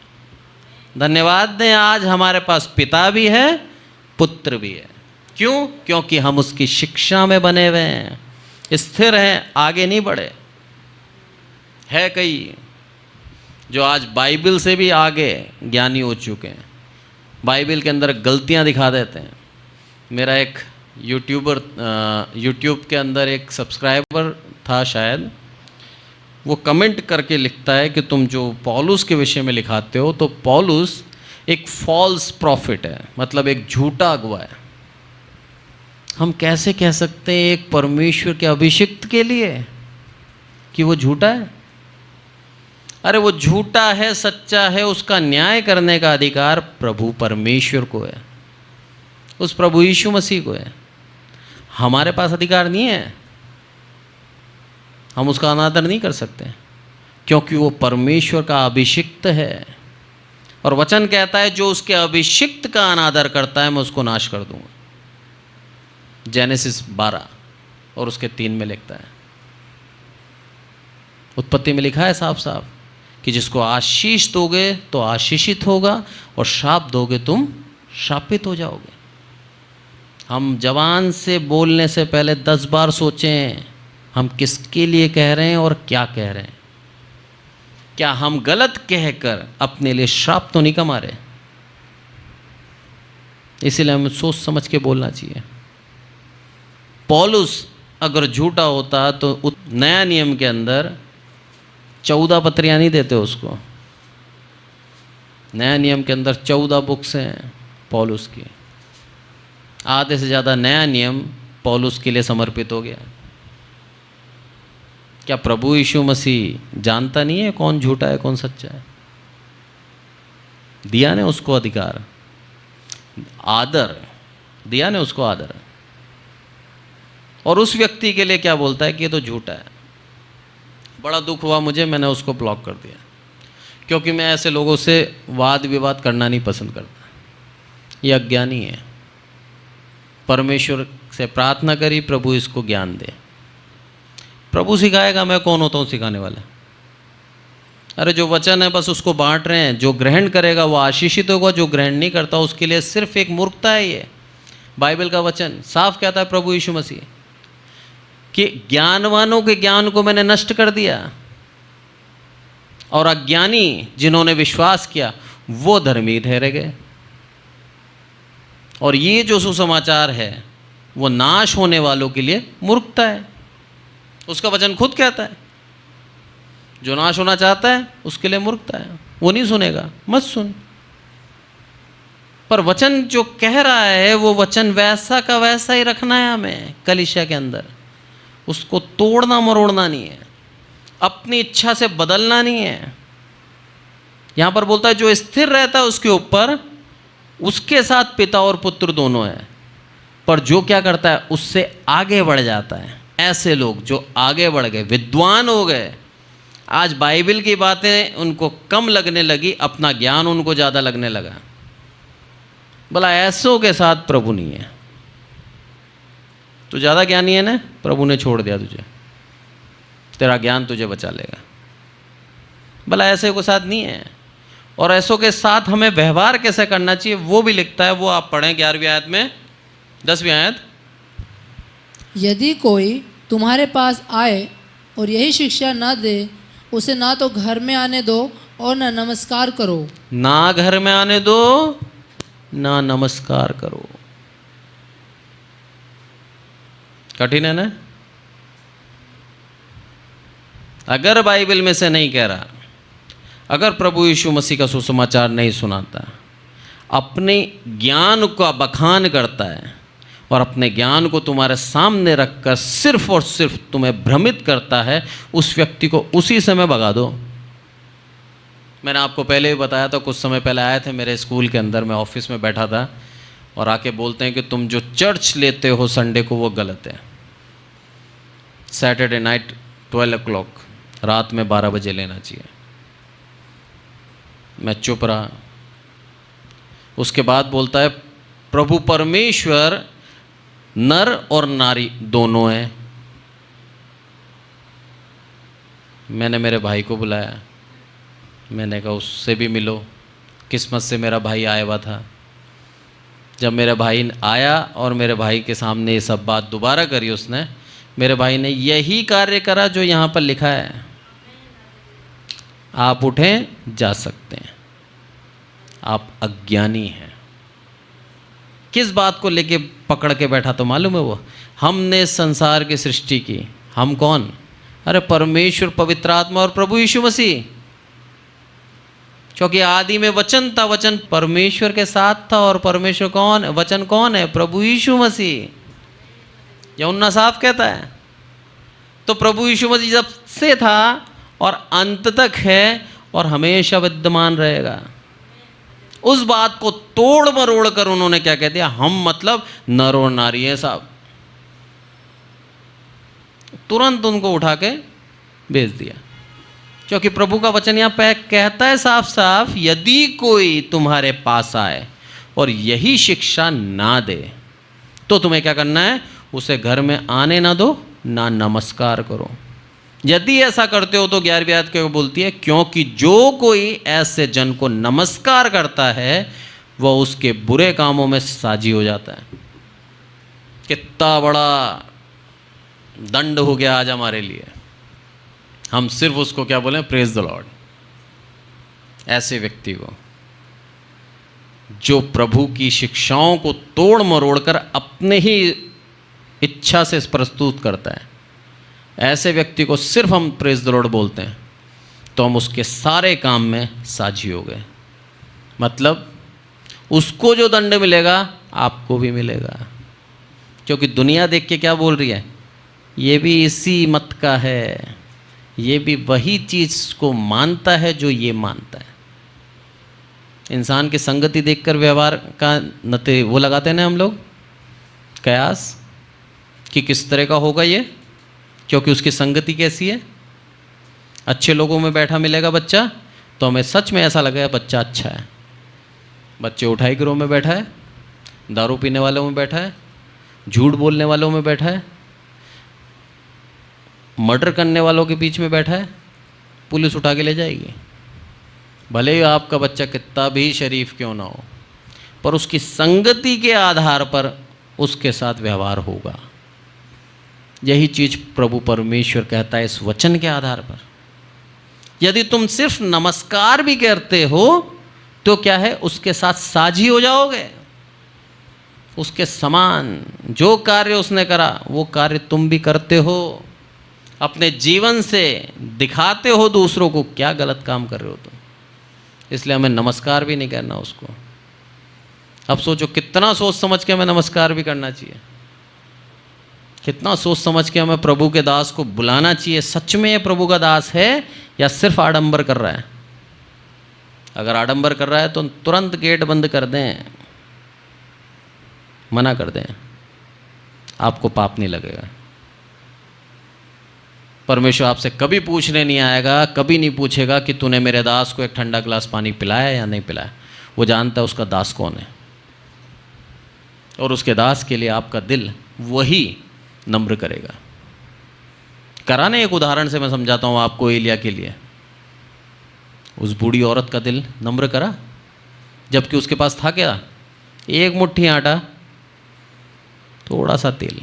[SPEAKER 1] धन्यवाद दें, आज हमारे पास पिता भी है, पुत्र भी है। क्यों? क्योंकि हम उसकी शिक्षा में बने हुए हैं, स्थिर हैं, आगे नहीं बढ़े। है कई जो आज बाइबल से भी आगे ज्ञानी हो चुके हैं, बाइबल के अंदर गलतियां दिखा देते हैं। मेरा एक यूट्यूब के अंदर एक सब्सक्राइबर था शायद, वो कमेंट करके लिखता है कि तुम जो पौलुस के विषय में लिखाते हो, तो पौलुस एक फॉल्स प्रॉफिट है, मतलब एक झूठा अगुवा है। हम कैसे कह सकते हैं एक परमेश्वर के अभिषिक्त के लिए कि वो झूठा है? अरे वो झूठा है, सच्चा है, उसका न्याय करने का अधिकार प्रभु परमेश्वर को है, उस प्रभु यीशु मसीह को है। हमारे पास अधिकार नहीं है, हम उसका अनादर नहीं कर सकते, क्योंकि वो परमेश्वर का अभिषिक्त है। और वचन कहता है जो उसके अभिषिक्त का अनादर करता है मैं उसको नाश कर दूंगा। जेनेसिस 12 और उसके 3 में लिखता है। उत्पत्ति में लिखा है साफ साफ कि जिसको आशीष दोगे तो आशीषित होगा, और श्राप दोगे तुम श्रापित हो जाओगे। हम जबान से बोलने से पहले 10 बार सोचें हम किसके लिए कह रहे हैं और क्या कह रहे हैं। क्या हम गलत कहकर अपने लिए श्राप तो नहीं कमा रहे? इसीलिए हमें सोच समझ के बोलना चाहिए। पौलुस अगर झूठा होता तो नया नियम के अंदर 14 पत्रियां नहीं देते उसको। नया नियम के अंदर 14 बुक्स हैं पौलुस की, आधे से ज़्यादा नया नियम पौलुस के लिए समर्पित हो गया। क्या प्रभु यीशु मसीह जानता नहीं है कौन झूठा है कौन सच्चा है? दिया ने उसको अधिकार, आदर दिया ने उसको आदर। और उस व्यक्ति के लिए क्या बोलता है कि ये तो झूठा है। बड़ा दुख हुआ मुझे, मैंने उसको ब्लॉक कर दिया, क्योंकि मैं ऐसे लोगों से वाद विवाद करना नहीं पसंद करता। ये अज्ञानी है। परमेश्वर से प्रार्थना करी प्रभु इसको ज्ञान दे। प्रभु सिखाएगा, मैं कौन होता हूँ सिखाने वाला? अरे जो वचन है बस उसको बांट रहे हैं। जो ग्रहण करेगा वो आशीषित होगा, जो ग्रहण नहीं करता उसके लिए सिर्फ एक मूर्खता है। ये बाइबल का वचन साफ कहता है प्रभु यीशु मसीह कि ज्ञानवानों के ज्ञान को मैंने नष्ट कर दिया, और अज्ञानी जिन्होंने विश्वास किया वो धर्मी ठहरे गए। और ये जो सुसमाचार है वो नाश होने वालों के लिए मूर्खता है। उसका वचन खुद कहता है जो नाश होना चाहता है उसके लिए मूर्खता है। वो नहीं सुनेगा, मत सुन। पर वचन जो कह रहा है वो वचन वैसा का वैसा ही रखना है हमें कलीसिया के अंदर। उसको तोड़ना मरोड़ना नहीं है, अपनी इच्छा से बदलना नहीं है। यहां पर बोलता है जो स्थिर रहता है उसके ऊपर, उसके साथ पिता और पुत्र दोनों है। पर जो क्या करता है उससे आगे बढ़ जाता है, ऐसे लोग जो आगे बढ़ गए, विद्वान हो गए, आज बाइबल की बातें उनको कम लगने लगी, अपना ज्ञान उनको ज़्यादा लगने लगा। बोला ऐसों के साथ प्रभु नहीं है। तू ज़्यादा ज्ञानी है ना, प्रभु ने छोड़ दिया तुझे, तेरा ज्ञान तुझे बचा लेगा। भला ऐसे के साथ नहीं है। और ऐसों के साथ हमें व्यवहार कैसे करना चाहिए वो भी लिखता है, वो आप पढ़ें 11वीं आयत में, 10वीं आयत।
[SPEAKER 2] यदि कोई तुम्हारे पास आए और यही शिक्षा न दे, उसे ना तो घर में आने दो और न नमस्कार करो।
[SPEAKER 1] ना घर में आने दो, ना नमस्कार करो। कठिन है ना। अगर बाइबल में से नहीं कह रहा, अगर प्रभु यीशु मसीह का सुसमाचार नहीं सुनाता, अपने ज्ञान का बखान करता है और अपने ज्ञान को तुम्हारे सामने रखकर सिर्फ और सिर्फ तुम्हें भ्रमित करता है, उस व्यक्ति को उसी समय भगा दो। मैंने आपको पहले भी बताया था, कुछ समय पहले आए थे मेरे स्कूल के अंदर, मैं ऑफिस में बैठा था और आके बोलते हैं कि तुम जो चर्च लेते हो संडे को वो गलत है। सैटरडे नाइट 12 o'clock, रात में 12 बजे लेना चाहिए। मैं चुप रहा। उसके बाद बोलता है प्रभु परमेश्वर नर और नारी दोनों हैं। मैंने मेरे भाई को बुलाया, मैंने कहा उससे भी मिलो। किस्मत से मेरा भाई आया हुआ था। जब मेरा भाई आया और मेरे भाई के सामने ये सब बात दोबारा करी उसने, मेरे भाई ने यही कार्य करा जो यहाँ पर लिखा है, आप उठें जा सकते हैं, आप अज्ञानी हैं। किस बात को लेके पकड़ के बैठा तो मालूम है वो, हमने संसार की सृष्टि की। हम कौन? अरे परमेश्वर, पवित्र आत्मा और प्रभु यीशु मसीह। क्योंकि आदि में वचन था, वचन परमेश्वर के साथ था, और परमेश्वर कौन? वचन कौन है? प्रभु यीशु मसीह। यूहन्ना साफ कहता है। तो प्रभु यीशु मसीह जब से था और अंत तक है और हमेशा विद्यमान रहेगा। उस बात को तोड़ मरोड़ कर उन्होंने क्या कह दिया, हम मतलब नर और नारी हैं साहब। तुरंत उनको उठा के भेज दिया। क्योंकि प्रभु का वचन यहाँ पे कहता है साफ साफ, यदि कोई तुम्हारे पास आए और यही शिक्षा ना दे तो तुम्हें क्या करना है? उसे घर में आने ना दो, ना नमस्कार करो। यदि ऐसा करते हो तो 11वीं आयत क्या बोलती है? क्योंकि जो कोई ऐसे जन को नमस्कार करता है वह उसके बुरे कामों में साझी हो जाता है। कितना बड़ा दंड हो गया आज हमारे लिए। हम सिर्फ उसको क्या बोलें? Praise the Lord. ऐसे व्यक्ति को जो प्रभु की शिक्षाओं को तोड़ मरोड़ कर अपने ही इच्छा से प्रस्तुत करता है, ऐसे व्यक्ति को सिर्फ हम प्रेज द लॉर्ड बोलते हैं तो हम उसके सारे काम में साझी हो गए। मतलब उसको जो दंड मिलेगा आपको भी मिलेगा। क्योंकि दुनिया देख के क्या बोल रही है? ये भी इसी मत का है, ये भी वही चीज़ को मानता है जो ये मानता है। इंसान की संगति देखकर व्यवहार का नते वो लगाते हैं ना हम लोग, कयास, कि किस तरह का होगा ये, क्योंकि उसकी संगति कैसी है। अच्छे लोगों में बैठा मिलेगा बच्चा तो हमें सच में ऐसा लगेगा बच्चा अच्छा है। बच्चे उठाई गिरोह में बैठा है, दारू पीने वालों में बैठा है, झूठ बोलने वालों में बैठा है, मर्डर करने वालों के बीच में बैठा है, पुलिस उठा के ले जाएगी। भले ही आपका बच्चा कितना भी शरीफ क्यों ना हो, पर उसकी संगति के आधार पर उसके साथ व्यवहार होगा। यही चीज़ प्रभु परमेश्वर कहता है इस वचन के आधार पर। यदि तुम सिर्फ नमस्कार भी करते हो तो क्या है? उसके साथ साझी हो जाओगे, उसके समान। जो कार्य उसने करा वो कार्य तुम भी करते हो, अपने जीवन से दिखाते हो दूसरों को क्या गलत काम कर रहे हो तुम। इसलिए हमें नमस्कार भी नहीं करना उसको। अब सोचो कितना सोच समझ के हमें नमस्कार भी करना चाहिए, कितना सोच समझ के हमें प्रभु के दास को बुलाना चाहिए। सच में ये प्रभु का दास है या सिर्फ आडंबर कर रहा है? अगर आडंबर कर रहा है तो तुरंत गेट बंद कर दें, मना कर दें, आपको पाप नहीं लगेगा। परमेश्वर आपसे कभी पूछने नहीं आएगा, कभी नहीं पूछेगा कि तूने मेरे दास को एक ठंडा गिलास पानी पिलाया या नहीं पिलाया। वो जानता है उसका दास कौन है, और उसके दास के लिए आपका दिल वही नम्र करेगा। कराने एक उदाहरण से मैं समझाता हूँ आपको एलिया के लिए। उस बूढ़ी औरत का दिल नम्र करा, जबकि उसके पास था क्या? एक मुट्ठी आटा, थोड़ा सा तेल।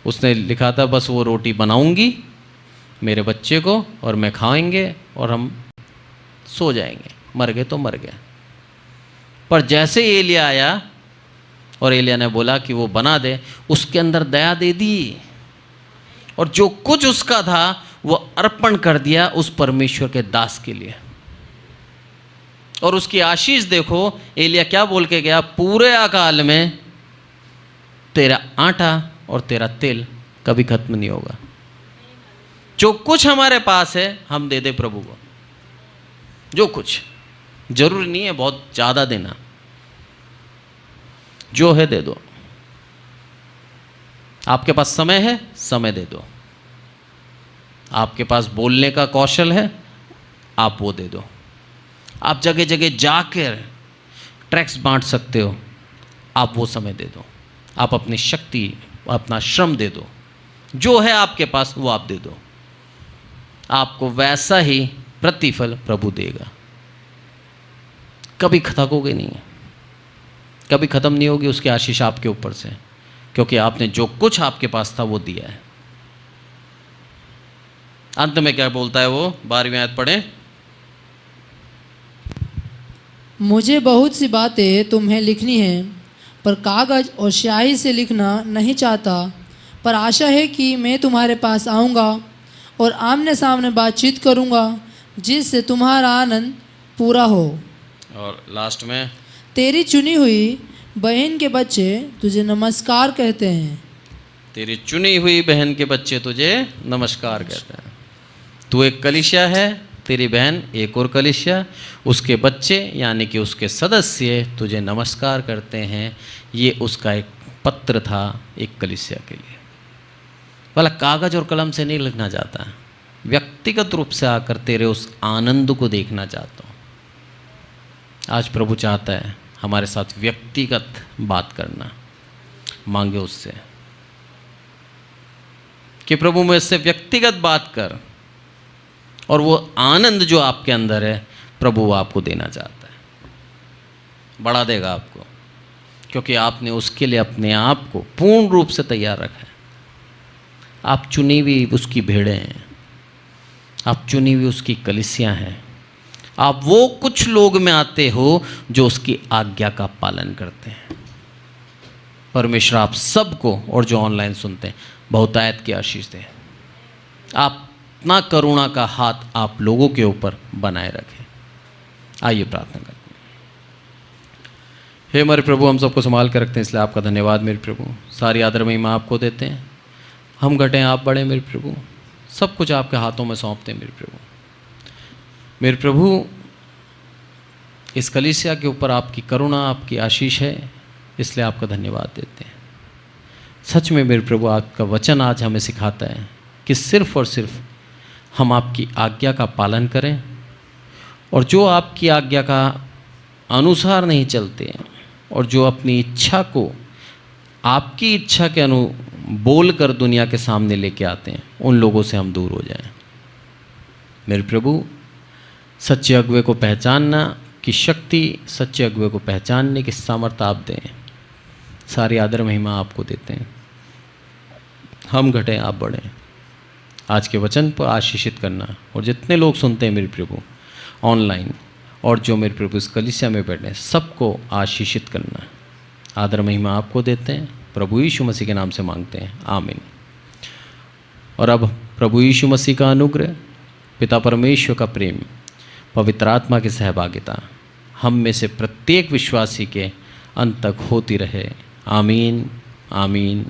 [SPEAKER 1] उसने लिखा था बस वो रोटी बनाऊंगी मेरे बच्चे को और मैं खाएंगे और हम सो जाएंगे, मर गए तो मर गए। पर जैसे एलिया आया और एलिया ने बोला कि वो बना दे, उसके अंदर दया दे दी और जो कुछ उसका था वो अर्पण कर दिया उस परमेश्वर के दास के लिए। और उसकी आशीष देखो, एलिया क्या बोल के गया? पूरे अकाल में तेरा आटा और तेरा तेल कभी खत्म नहीं होगा। जो कुछ हमारे पास है हम दे दे प्रभु को। जो कुछ, जरूरी नहीं है बहुत ज़्यादा देना, जो है दे दो। आपके पास समय है, समय दे दो। आपके पास बोलने का कौशल है, आप वो दे दो। आप जगह जगह जाकर ट्रैक्स बांट सकते हो, आप वो समय दे दो। आप अपनी शक्ति, अपना श्रम दे दो। जो है आपके पास वो आप दे दो, आपको वैसा ही प्रतिफल प्रभु देगा। कभी थकोगे नहीं, कभी ख़त्म नहीं होगी उसकी आशीष आपके ऊपर से, क्योंकि आपने जो कुछ आपके पास था वो दिया है। अंत में क्या बोलता है वो? 12वीं आयत पढ़ें।
[SPEAKER 2] मुझे बहुत सी बातें तुम्हें लिखनी है, पर कागज और स्याही से लिखना नहीं चाहता, पर आशा है कि मैं तुम्हारे पास आऊँगा और आमने सामने बातचीत करूँगा, जिससे तुम्हारा आनंद पूरा हो।
[SPEAKER 1] और लास्ट में,
[SPEAKER 2] तेरी चुनी हुई बहन के बच्चे तुझे नमस्कार कहते हैं।
[SPEAKER 1] तेरी चुनी हुई बहन के बच्चे तुझे नमस्कार कहते हैं। तू एक कलीसिया है, तेरी बहन एक और कलीसिया, उसके बच्चे यानी कि उसके सदस्य तुझे नमस्कार करते हैं। ये उसका एक पत्र था एक कलीसिया के लिए। भला कागज और कलम से नहीं लिखना चाहता, व्यक्तिगत रूप से आकर तेरे उस आनंद को देखना चाहता हूँ। आज प्रभु चाहता है हमारे साथ व्यक्तिगत बात करना। मांगे उससे कि प्रभु मुझसे व्यक्तिगत बात कर, और वो आनंद जो आपके अंदर है प्रभु वो आपको देना चाहता है। बढ़ा देगा आपको, क्योंकि आपने उसके लिए अपने आप को पूर्ण रूप से तैयार रखा है। आप चुनी हुई उसकी भेड़ें हैं, आप चुनी हुई उसकी कलीसिया हैं। आप वो कुछ लोग में आते हो जो उसकी आज्ञा का पालन करते हैं। परमेश्वर आप सबको और जो ऑनलाइन सुनते हैं बहुतायत की आशीष दे। आप अपना करुणा का हाथ आप लोगों के ऊपर बनाए रखें। आइए प्रार्थना करते हैं। हे हमारे प्रभु, हम सबको संभाल कर रखते हैं, इसलिए आपका धन्यवाद मेरे प्रभु। सारी आदर महिमा आपको देते हैं। हम घटें आप बढ़े मेरे प्रभु, सब कुछ आपके हाथों में सौंपते हैं मेरे प्रभु। मेरे प्रभु, इस कलीसिया के ऊपर आपकी करुणा, आपकी आशीष है, इसलिए आपका धन्यवाद देते हैं। सच में मेरे प्रभु, आपका वचन आज हमें सिखाता है कि सिर्फ और सिर्फ हम आपकी आज्ञा का पालन करें, और जो आपकी आज्ञा का अनुसार नहीं चलते हैं और जो अपनी इच्छा को आपकी इच्छा के बोल कर दुनिया के सामने लेके आते हैं, उन लोगों से हम दूर हो जाएं। मेरे प्रभु, सच्चे अगुवे को पहचानना की शक्ति, सच्चे अगुवे को पहचानने की सामर्थ्य आप दें। सारी आदर महिमा आपको देते हैं। हम घटें आप बढ़ें। आज के वचन पर आशीषित करना, और जितने लोग सुनते हैं मेरे प्रभु ऑनलाइन और जो मेरे प्रभु इस कलीसिया में बैठे, सबको आशीषित करना। आदर महिमा आपको देते हैं, प्रभु यीशु मसीह के नाम से मांगते हैं, आमीन। और अब प्रभु यीशु मसीह का अनुग्रह, पिता परमेश्वर का प्रेम, पवित्र आत्मा की सहभागिता हम में से प्रत्येक विश्वासी के अंत तक होती रहे। आमीन, आमीन,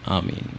[SPEAKER 1] आमीन।